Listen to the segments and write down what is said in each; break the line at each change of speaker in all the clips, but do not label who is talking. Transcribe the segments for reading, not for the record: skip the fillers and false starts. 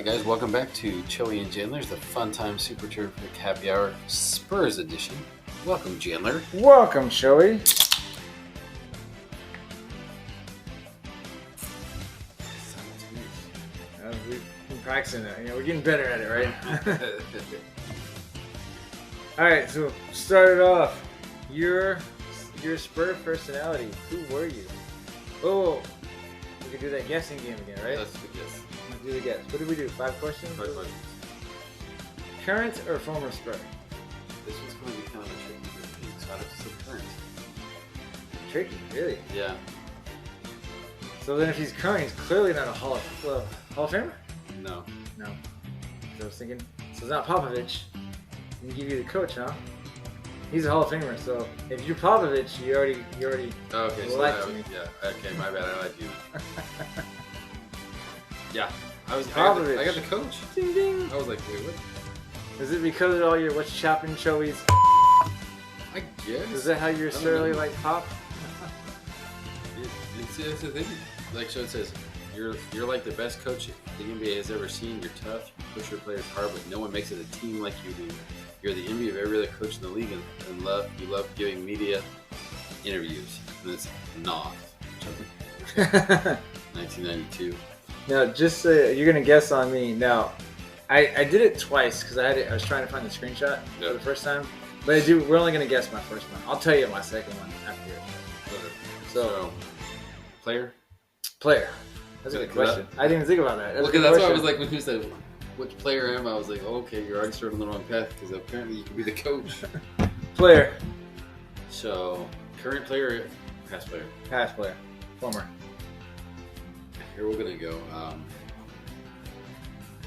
Alright guys, welcome back to Choey and Jandler's The Fun Time Super Terrific Happy Hour Spurs Edition. Welcome, Jandler.
Welcome, Choey. We've been practicing it. We're getting better at it, right? All right, so start it off. Your Spurs personality. Who were you? Oh, we could do that guessing game again, right?
That's the guess.
Let's do the guess. What did we do? 5 questions?
5 questions.
Current or former Spur?
This one's going to be kind of a tricky one, so I'd have to say current.
Tricky, really?
Yeah.
So then if he's current, he's clearly not a Hall of Famer?
No.
No. So I was thinking, so it's not Popovich. He give you the coach, huh? He's a Hall of Famer, so if you're Popovich, you already
Okay, so
lied
that
to
was,
me.
yeah. Okay, my bad. I lied to you. Yeah. I got
Popovich.
the coach.
Ding ding.
I was like, wait, what?
Is it because of all your what's chopping Choey's?
I guess.
Is that how you're
I don't
surly
know.
like Pop?
It's the thing. Like so it says, you're like the best coach the NBA has ever seen. You're tough, you push your players hard, but no one makes it a team like you do. You're the envy of every other coach in the league, and you love giving media interviews. And it's Noth. 1992.
Now, just you're gonna guess on me. Now, I did it twice because I was trying to find the screenshot for the first time. But we're only gonna guess my first one. I'll tell you my second one after it. So
player.
That's a good question. I didn't even think about that.
That's why I was like, when you said which player am I was like, oh, okay, you're already starting on the wrong path because apparently you can be the coach.
Player.
So current player, past player.
Past player. Former.
Here we're gonna go.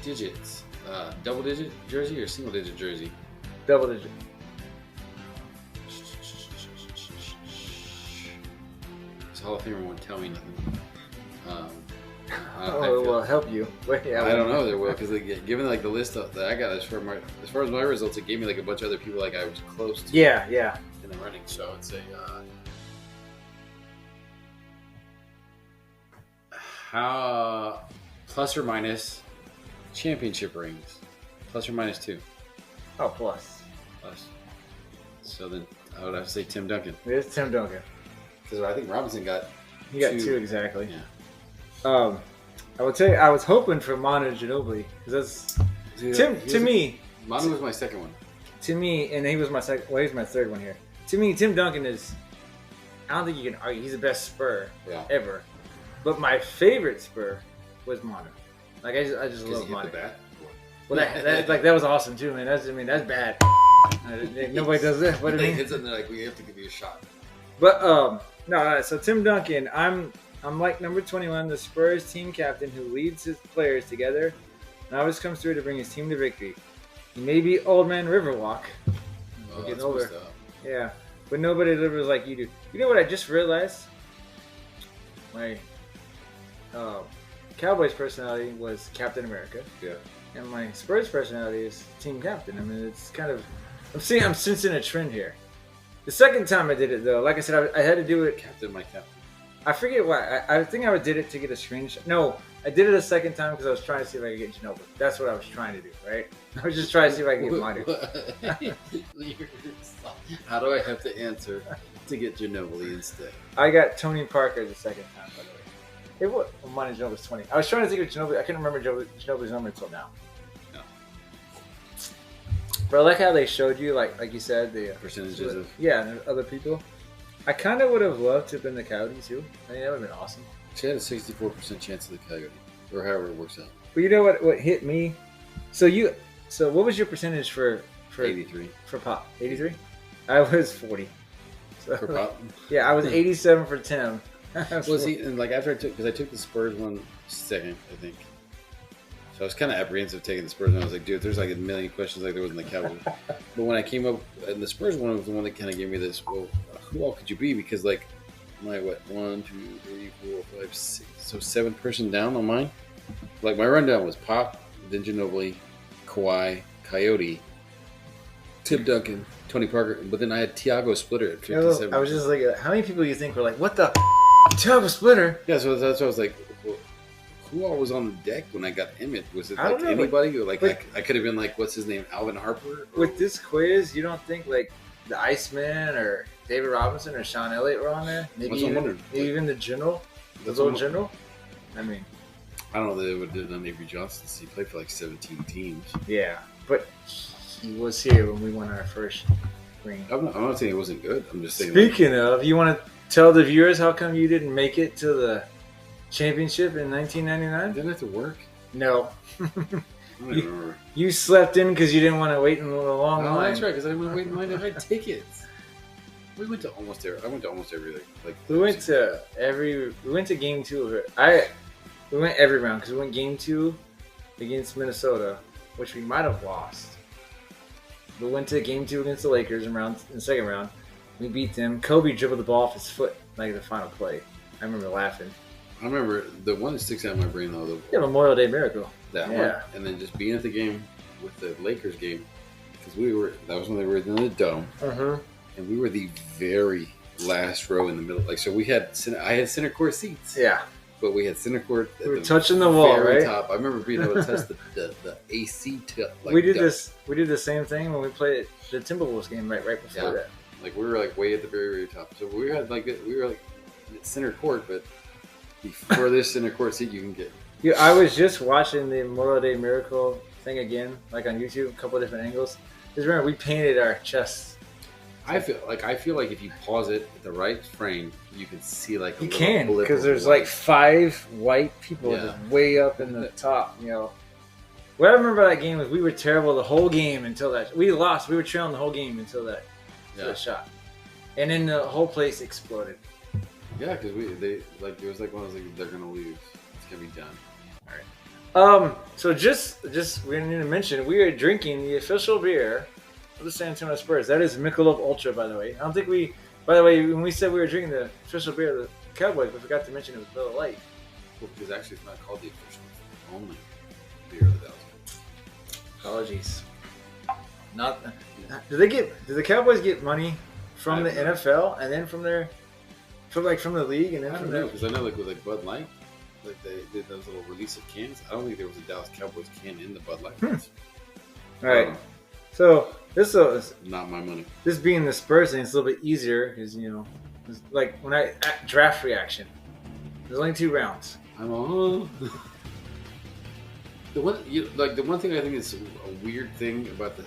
Digits. Double digit jersey or single digit jersey?
Double digit.
This Hall of Famer won't tell me nothing.
Oh, it will help you. Wait,
I don't know. There will because given like the list that I got as far as my results, it gave me like a bunch of other people like I was close to.
Yeah.
In the running, so I'd say how plus or minus championship rings, plus or minus 2.
Oh, plus.
So then I would have to say Tim Duncan.
It is Tim Duncan.
Because I think Robinson got.
He got 2 exactly.
Yeah.
I would say I was hoping for Manu Ginobili because that's to me.
Manu was my second one.
To me, and he was my second. Well, he's my third one here. To me, Tim Duncan is. I don't think you can argue he's the best Spur ever. But my favorite Spur was Manu. Like I just love Manu. Well, that was awesome too, man. That's bad. Nobody does that. But
They hit something like we have to give you a shot.
But no. So Tim Duncan, I'm like number 21, the Spurs team captain who leads his players together and always comes through to bring his team to victory. He may be old man Riverwalk.
Oh,
Getting older. Yeah, but nobody delivers like you do. You know what I just realized? My Cowboys personality was Captain America.
Yeah.
And my Spurs personality is team captain. I mean, it's kind of I'm sensing a trend here. The second time I did it though, like I said, I had to do it.
Captain, my captain.
I forget why. I think I did it to get a screenshot. No, I did it a second time because I was trying to see if I could get Ginobili. That's what I was trying to do, right? I was just trying to see if I could get Manu.
How do I have to answer to get Ginobili instead?
I got Tony Parker the second time, by the way. It was Manu Ginobili's 20. I was trying to think of Ginobili. I couldn't remember Ginobili's number until now.
No.
But I like how they showed you, like you said, the
Percentages of
and other people. I kind of would have loved to have been the Coyote too. I mean, that would have been awesome.
She had a 64% chance of the Coyote, or however it works out.
But you know what hit me? So what was your percentage for
83
for Pop? 83. I was 40. So,
for Pop.
Yeah, I was 87 for Tim.
Was he and like after I took the Spurs one second, I think. So I was kind of apprehensive taking the Spurs one. I was like, dude, there's like a million questions like there was in the Cowboys. But when I came up, and the Spurs one was the one that kind of gave me this. Well, who all could you be? Because like, my 1, 2, 3, 4, 5, 6, so 7th person down on mine. Like my rundown was Pop, then Ginobili, Kawhi, Coyote, Tim Duncan, Tony Parker, but then I had Tiago Splitter at 57.
I was just like, how many people you think were like, what the Tiago Splitter?
Yeah, so that's why I was like, well, who all was on the deck when I got Emmett? Was it
I
like
don't know,
anybody? Or like I could have been like, what's his name, Alvin Harper? Or,
With this quiz, you don't think like the Iceman or David Robinson or Sean Elliott were on there? Maybe even the General, the little General. I mean, I
don't know that they would have done Avery Johnson. He played for like 17 teams.
Yeah, but he was here when we won our first ring.
I'm not saying it wasn't good. I'm just saying.
Speaking of, you want to tell the viewers how come you didn't make it to the championship in 1999?
Didn't have to work.
No.
I don't remember.
You slept in because you didn't want to wait in a long line.
Oh, that's right, because I didn't want to wait in line. I had tickets. We went to almost every. I went to almost everything. Like
we went to game 2 of it. We went every round because we went game 2 against Minnesota, which we might have lost. We went to game 2 against the Lakers in the second round. We beat them. Kobe dribbled the ball off his foot like the final play. I remember laughing.
I remember the one that sticks out in my brain though.
Memorial Day Miracle.
That one, and then just being at the game with the Lakers game because that was when they were in the dome, and we were the very last row in the middle. Like so, I had center court seats.
Yeah.
But we had center court.
We were touching the wall, right?
Top. I remember being able to test the AC tip.
Like we did this. We did the same thing when we played the Timberwolves game right before that.
Like we were like way at the very, very top. So we were like center court, but the furthest center court seat you can get.
Yeah, I was just watching the Memorial Day Miracle thing again, like on YouTube, a couple of different angles. Because remember, we painted our chests.
I feel like if you pause it at the right frame, you can see like
you can because there's like 5 white people just way up in the top. You know, what I remember about that game was we were terrible the whole game until that we lost. We were trailing the whole game until that shot, and then the whole place exploded.
Yeah, because it was like one of those like they're gonna lose. It's gonna be done.
All right. So just we need to mention we are drinking the official beer of the San Antonio Spurs. That is Michelob Ultra, by the way. I don't think we. By the way, when we said we were drinking the official beer of the Cowboys, we forgot to mention it was Miller Lite.
Well, because actually it's not called the official, it's only beer of the Dallas Cowboys.
Apologies. Not. Do the Cowboys get money from the NFL and then from the league and then
from there? Because I know like with like Bud Light, like they did those little release of cans. I don't think there was a Dallas Cowboys can in the Bud Light.
All right. So this is
not my money.
This being the Spurs thing, it's a little bit easier because like when draft reaction. There's only 2 rounds.
I'm all the one thing I think is a weird thing about the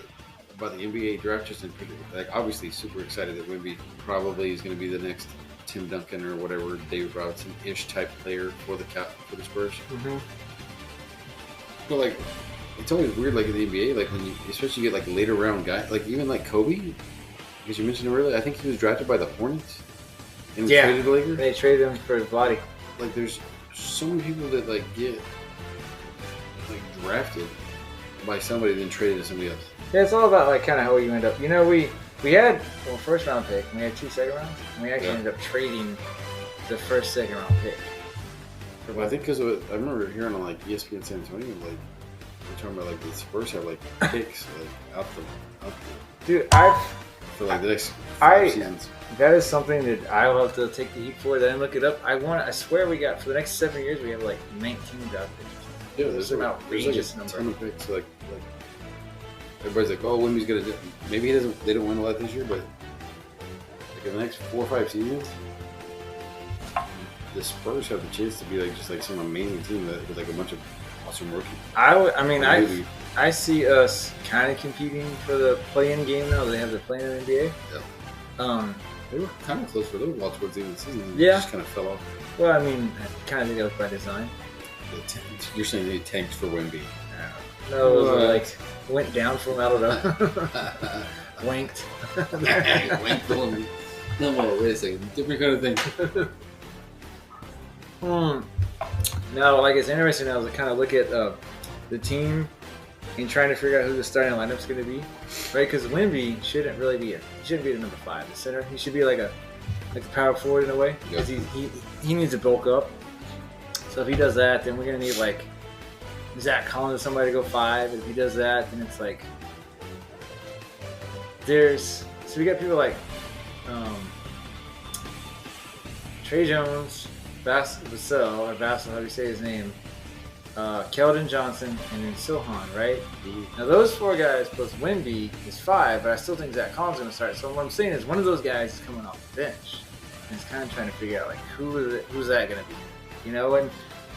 NBA draft, just in like obviously super excited that Wemby probably is going to be the next Tim Duncan or whatever David Robinson-ish type player for the Spurs.
Mm-hmm.
But like. It's always weird, like in the NBA, like when you especially get like later round guys, like even like Kobe, because you mentioned him earlier. I think he was drafted by the Hornets and traded to the Lakers.
They traded him for his body.
Like there's so many people that like get like drafted by somebody then traded to somebody else.
Yeah, it's all about like kind of how you end up. You know, we had first round pick, and we had 2 second rounds, and we actually ended up trading the first second round pick.
Well, I think because I remember hearing on like ESPN San Antonio like. We're talking about like the Spurs have like picks like out the
dude.
For like the next 5 seasons.
That is something that I'll have to take the heat for. Then look it up. I swear we got for the next 7 years we have like 19 draft picks.
Yeah, there's an outrageous number. Ton of picks. Like everybody's like, oh, Wemby's gonna do. Maybe he doesn't. They don't win a lot this year, but like in the next 4 or 5 seasons, the Spurs have the chance to be like just like some amazing team with like a bunch of. Awesome rookie.
I see us kind of competing for the play-in game now. They have the play-in NBA.
Yeah. They were kind of close for a little while towards the end of the season.
Yeah.
Just kind of fell off.
Well, I mean, I kind of think that was by design.
You're saying they tanked for Wemby?
No, it was like went down from I don't know. Wanked.
Wanked for Wemby. No, wait a second. Different kind of thing.
No, like it's interesting now to kind of look at the team and trying to figure out who the starting lineup's going to be, right? Because Wemby shouldn't be the number 5, the center. He should be like a power forward in a way because he needs to bulk up. So if he does that, then we're going to need like Zach Collins or somebody to go 5. If he does that, then it's like so we got people like Trey Jones. Vassell, how do you say his name? Keldon Johnson, and then Sohan, right? Now those 4 guys plus Wemby is 5, but I still think Zach Collins is going to start. So what I'm saying is one of those guys is coming off the bench, and it's kind of trying to figure out like who's that going to be, you know? And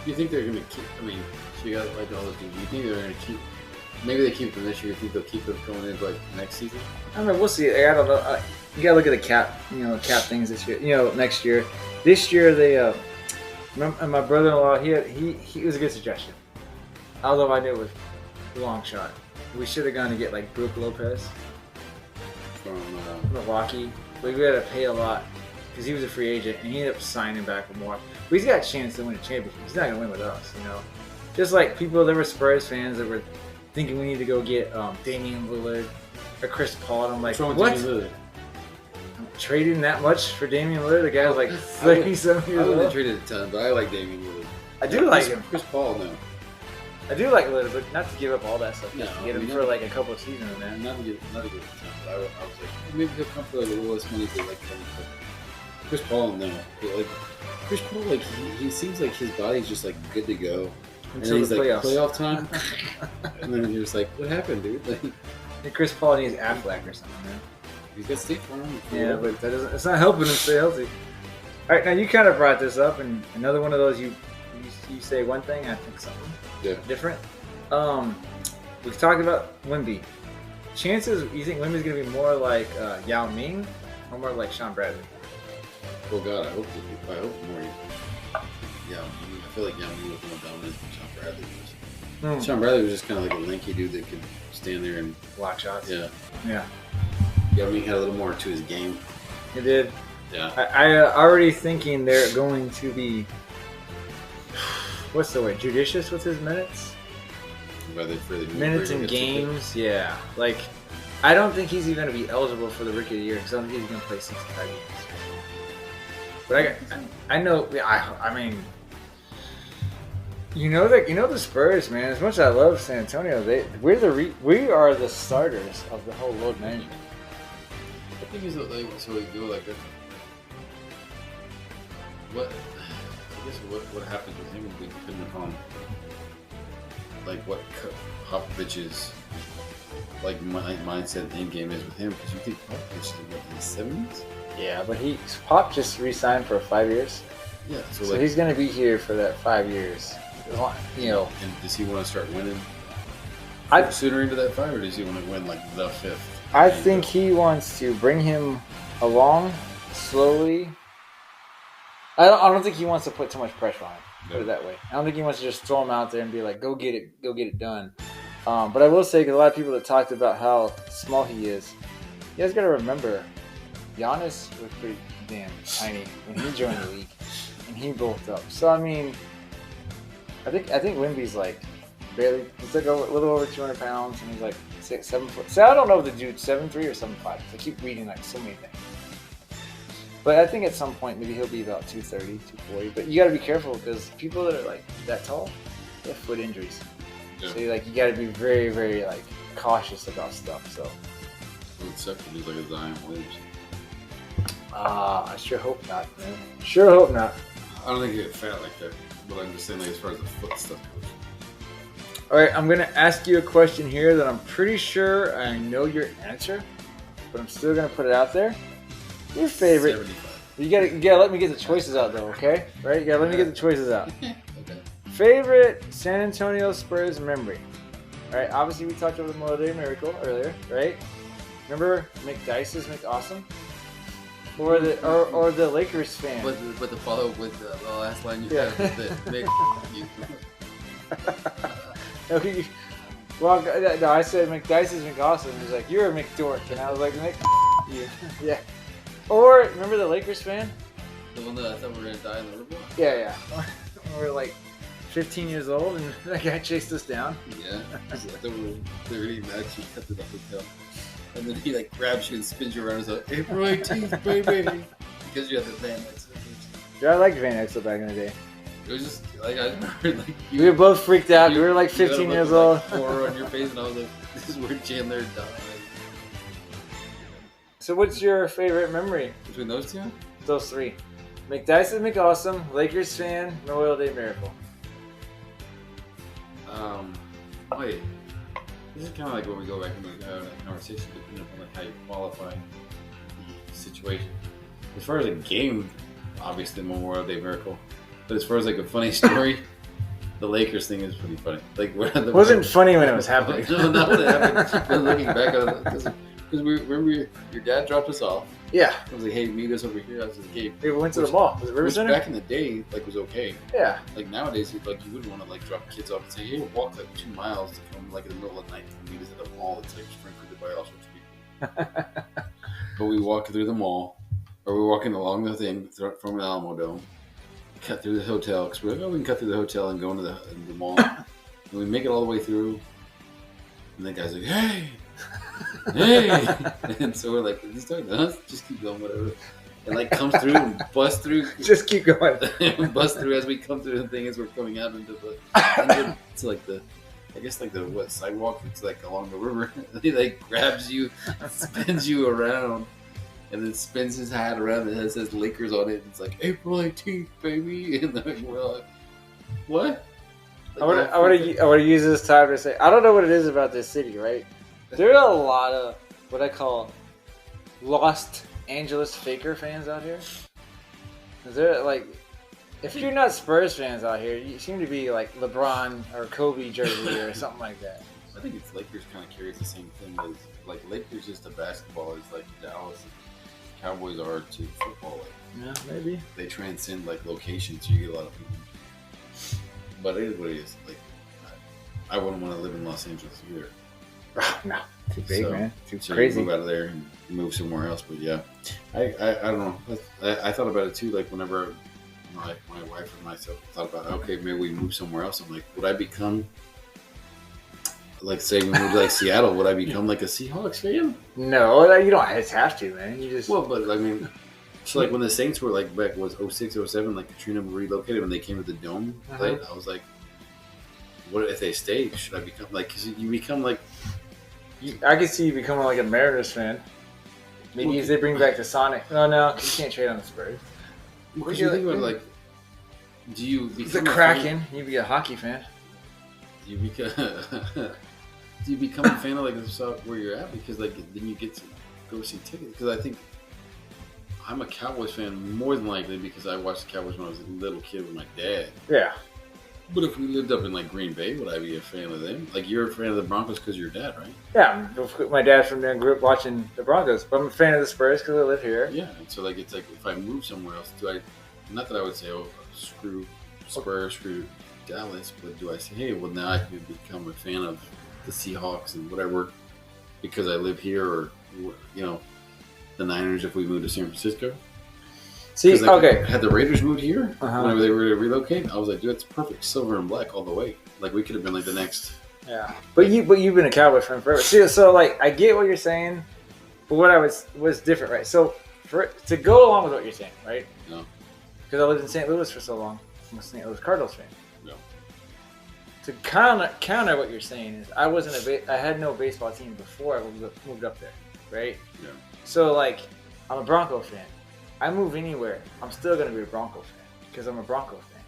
do you think they're going to keep? I mean, so you got like all those dudes. Do you think they're going to keep? Maybe they keep them this year. You think they'll keep them going into like next season?
I mean, we'll see. I don't know. You got to look at the cap, cap things this year. Next year. This year they. My brother-in-law, he was a good suggestion. Although I knew it was a long shot. We should have gone to get like Brook Lopez
From
Milwaukee. But we had to pay a lot because he was a free agent and he ended up signing back with Milwaukee. But he's got a chance to win a championship. He's not gonna win with us, Just like people that were Spurs fans that were thinking we need to go get Damian Lillard or Chris Paul. And I'm like, what? Trading that much for Damian Lillard? The guy's like 30-something years old.
I wouldn't traded a ton, but I like Damian Lillard.
I do like him.
Chris Paul, no.
I do like Lillard, but not to give up all that stuff.
No,
to get him for like a couple of seasons, man.
Not to give a ton, but I was like, maybe he'll come for like a little less money, but like Chris Paul, no. Like Chris Paul, like he seems like his body's just like good to go.
Until
and then
the
he's
playoffs.
like playoff time, and then you're just like, what happened, dude? Like,
and Chris Paul needs Affleck or something, man.
He's got State Farm.
Yeah, but that doesn't. It's not helping him stay healthy. All right, now you kind of brought this up, and another one of those you say one thing, I think something different. We've talked about Wemby. Chances you think Wemby's gonna be more like Yao Ming or more like Sean Bradley?
Oh God, I hope more. Yeah, I feel like Yao Ming was more dominant than Sean Bradley was. Sean Bradley was just kind of like a lanky dude that could stand there and
block shots.
Yeah.
Yeah,
I mean, he had a little more to his game.
He did.
Yeah.
I already thinking they're going to be, what's the word, judicious with his minutes? Minutes in games, yeah. Like, I don't think he's even going to be eligible for the Rookie of the Year because I don't think he's going to play 65 games. But I know, I mean, the Spurs, man. As much as I love San Antonio, we are the starters of the whole load management.
I think he's like, so we go like that. What happens with him would be dependent upon like what Popovich's like mindset in game is with him, because you think Popovich is in his 70s?
Yeah, but Pop just re-signed for 5 years.
Yeah, so
like, he's gonna be here for that 5 years.
And does he want to start winning sooner into that 5, or does he want to win like the 5th?
I think he wants to bring him along slowly. I don't think he wants to put too much pressure on him. Put it that way. I don't think he wants to just throw him out there and be like, go get it done. But I will say, because a lot of people that talked about how small he is, you guys got to remember, Giannis was pretty damn tiny when he joined the league, and he bulked up. So I mean, I think Wemby's like barely. He's like a little over 200 pounds, and he's like 7 foot. So I don't know if the dude's 7'3" or 7'5". I keep reading like so many things. But I think at some point maybe he'll be about 230, 240. But you got to be careful because people that are like that tall, they have foot injuries. Yeah. So you got to be very, very like cautious about stuff. So.
It would suck if he's like a Zion Williams.
I sure hope not, man. Sure hope not.
I don't think he get fat like that. But I'm just saying, like, as far as the foot stuff goes.
All right, I'm gonna ask you a question here that I'm pretty sure I know your answer, but I'm still gonna put it out there. Your favorite? 75. You gotta let me get the choices out though, okay? Right? You gotta let me get the choices out.
Okay.
Favorite San Antonio Spurs memory? All right. Obviously, we talked about the Memorial Day Miracle earlier, right? Remember McDice's McAwesome? Or the Lakers fan.
But the follow up with the last line you had was that Mick.
No, I said McDice's McAwesome. He's like, you're a McDork. And I was like, Mick, you. Yeah. Or, remember the Lakers fan?
The one that I thought we were going to die in the river?
Yeah. We were like 15 years old and that guy chased us down.
Yeah. I thought they were eating mad. She cut to the hotel. And then he like grabs you and spins you around and says, April 18th, baby. Because you have the Van X.
Yeah, I liked Van X back in the day.
It was just like, I remember like
we were both freaked out. We were like 15 years old.
Like, horror on your face, and I was like, this is where Jandler died.
So what's your favorite memory?
Between those two?
Those three. McDice's McAwesome, Lakers fan, Memorial Day Miracle.
Wait. This is kind of like where we go back into the conversation, depending upon like how you qualify the situation. As far as a game, obviously Memorial Day miracle. But as far as like a funny story, the Lakers thing is pretty funny. Like,
it wasn't funny when it was happening.
No, not when it happened. But looking back on it, because we remember your dad dropped us off.
Yeah.
I was like, hey, meet us over here. I was like, hey,
we went to the mall. Was it River Center?
Back in the day, like, was okay.
Yeah.
Like nowadays, like you wouldn't want to like drop kids off and say, hey, walk like 2 miles to come like in the middle of the night and meet us at the mall. It's like sprinkled by all sorts of people. But we walk through the mall, or we're walking along the thing from the Alamo Dome, cut through the hotel because we're like, oh, we can cut through the hotel and go into the mall. And we make it all the way through, and the guy's like, hey. And so we're like, is he talking to us? Just keep going, whatever. And like comes through and busts through.
Just keep going.
Bust through as we come through the thing as we're coming out into to like the, I guess like the sidewalk. It's like along the river. He like grabs you, spins you around, and then spins his hat around and it says Lakers on it. And it's like April 18th, baby. And then we're like, what? Like,
I want to use this time to say I don't know what it is about this city, right? There are a lot of what I call Los Angeles Faker fans out here. They're like, if you're not Spurs fans out here, you seem to be like LeBron or Kobe jersey or something like that.
I think it's Lakers kind of carries the same thing as like Lakers just to basketball is like Dallas Cowboys are to football. Like,
yeah, maybe
they transcend like locations. So you get a lot of people, but it is what it is. Like, I wouldn't want to live in Los Angeles either.
No, too big, man. Too
so
crazy.
Move out of there and move somewhere else. But yeah, I don't know. I thought about it too. Like whenever my wife and myself thought about, okay, maybe we move somewhere else. I'm like, would I become like, say we moved to like Seattle? Would I become like a Seahawks fan?
No, you don't have to, man. You just
but I mean, so like when the Saints were like back was 06, 07, like Katrina relocated when they came to the Dome plate. I was like, what if they stay? Should I become like? Cause you become like.
I could see you becoming like a Mariners fan. Maybe if they bring back the Sonic. No, cause you can't trade on the Spurs.
What do you think about like? Do you become
the Kraken? You'd be a hockey fan.
Do you become a fan of like where you're at? Because like then you get to go see tickets. Because I think I'm a Cowboys fan more than likely because I watched the Cowboys when I was a little kid with my dad.
Yeah.
But if we lived up in like Green Bay, would I be a fan of them? Like you're a fan of the Broncos because you're your dad, right?
Yeah, my dad from there grew up watching the Broncos, but I'm a fan of the Spurs because I live here.
Yeah, and so like it's like if I move somewhere else, do I? Not that I would say, oh, screw Spurs, screw Dallas, but do I say, hey, well now I can become a fan of the Seahawks and whatever because I live here, or the Niners if we move to San Francisco.
See,
like,
okay.
Had the Raiders moved here whenever they were to relocate, I was like, dude, it's perfect, silver and black all the way. Like we could have been like the next.
Yeah, but you've been a Cowboy fan forever. See, so like I get what you're saying, but what I was different, right? So to go along with what you're saying, right?
No.
Because I lived in St. Louis for so long, I'm a St. Louis Cardinals fan.
No.
To counter what you're saying is I had no baseball team before I moved up there, right?
Yeah.
So like I'm a Bronco fan. I move anywhere, I'm still going to be a Bronco fan because I'm a Bronco fan.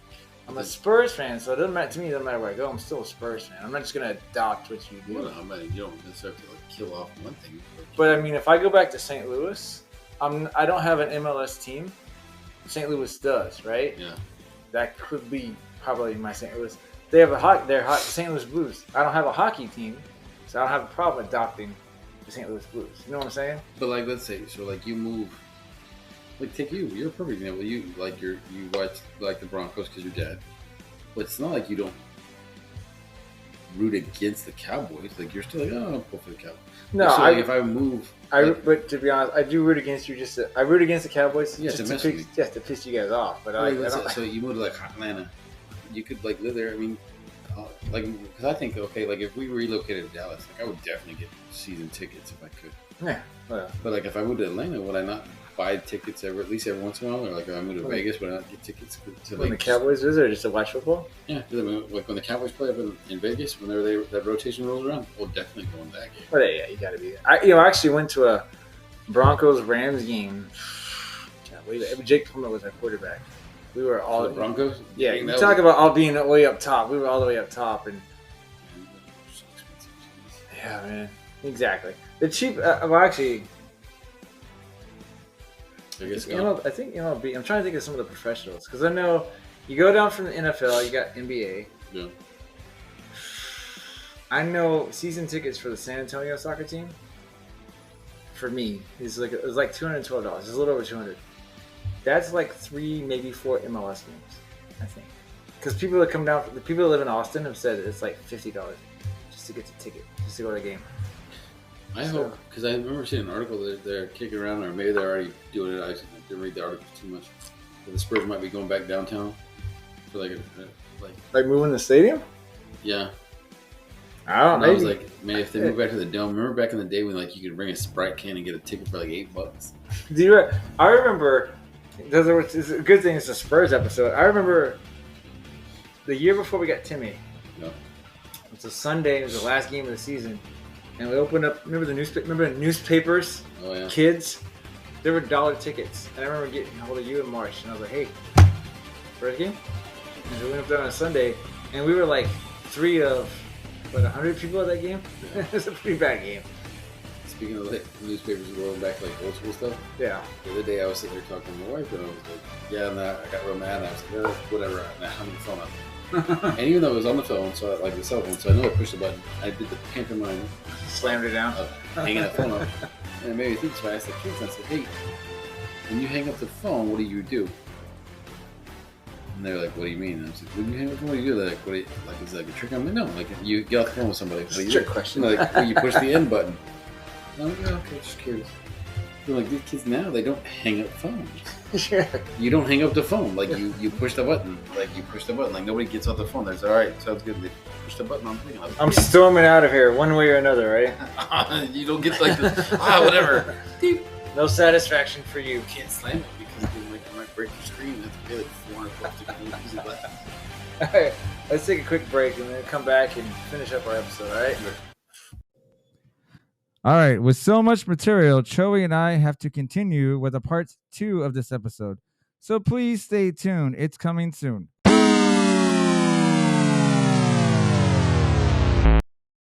I'm a Spurs fan, so it doesn't matter to me. It doesn't matter where I go. I'm still a Spurs fan. I'm not just going to adopt what you do.
Well, I mean, you don't necessarily have to like kill off one thing.
But I mean, if I go back to St. Louis, I don't have an MLS team. St. Louis does, right?
Yeah.
That could be probably my St. Louis. They have they're St. Louis Blues. I don't have a hockey team, so I don't have a problem adopting the St. Louis Blues. You know what I'm saying?
But like, let's say, so like you move. Like take you're a perfect example. You watch like the Broncos because you're dad, but it's not like you don't root against the Cowboys. Like you're still like, oh, I'll pull for the Cowboys.
No,
so, like, if I move,
but to be honest, I do root against you. I root against the Cowboys
to
piss you guys off. But
so you move to like Atlanta, you could like live there. I mean, like because I think like if we relocated to Dallas, like I would definitely get season tickets if I could.
Yeah. Well,
but like if I moved to Atlanta, would I not buy tickets at least every once in a while? Or like if I moved to Vegas, would I not get tickets to
when the Cowboys visit or just to watch football?
Yeah, like when the Cowboys play up in Vegas, whenever that rotation rolls around, we'll definitely go in that game.
Well, yeah, you got to be there. I actually went to a Broncos-Rams game. Jake Plummer was our quarterback. We were all
the Broncos.
Yeah, you talk about all being way up top. We were all the way up top, and Yeah, man. Exactly. The cheap. Well, actually, I think MLB. I'm trying to think of some of the professionals because I know you go down from the NFL, you got NBA.
Yeah.
I know season tickets for the San Antonio soccer team. For me, it was like $212. It's a little over $200. That's like 3, maybe 4 MLS games, I think. Because people that come down, the people that live in Austin have said it's like $50 just to get the ticket, just to go to the game.
I hope, because I remember seeing an article that they're kicking around, or maybe they're already doing it. I didn't read the article too much. But the Spurs might be going back downtown for
like moving the stadium.
Yeah.
I don't know.
I was like, man, if they move back to the dome, remember back in the day when like you could bring a Sprite can and get a ticket for like $8?
I remember. It's a good thing it's a Spurs episode. I remember the year before we got Timmy.
No.
It was a Sunday. It was the last game of the season, and we opened up. Remember the newspapers?
Oh yeah.
Kids, there were dollar tickets, and I remember getting a hold of you in March, and I was like, "Hey, Spurs game?" And so we went up there on a Sunday, and we were like 3 of 100 people at that game. Yeah. It was a pretty bad game.
Speaking of like newspapers rolling back like old school stuff.
Yeah.
The other day I was sitting there talking to my wife and I was like, yeah, and I got real mad and I was like, well, whatever, I'm on the phone up. And even though it was on the phone, so like the cell phone, so I know I pushed the button. I did the pantomime.
Slammed it down.
Hanging the phone up. And it made me think, so I asked the kids, I said, hey, when you hang up the phone, what do you do? And they were like, what do you mean? And I was like, when you hang up the phone, what do you do? They're like, like, is it like a trick? I'm like, no, like you get off the phone with somebody. What do you do?
Trick question.
Like, well, you push the end button. I'm like, oh, okay, just curious. They're like, these kids now, they don't hang up phones.
Sure.
You don't hang up the phone. Like, you push the button. Like, you push the button. Like, nobody gets off the phone. They're like, all right, sounds good. They push the button.
I'm storming out of here one way or another, right?
You don't get like the, whatever.
No satisfaction for you.
You can't slam it because it might break your screen. That's pay like $400 to get easy glasses.
All right, let's take a quick break and then come back and finish up our episode, all right?
All right, with so much material, Choey and I have to continue with a part 2 of this episode. So please stay tuned. It's coming soon.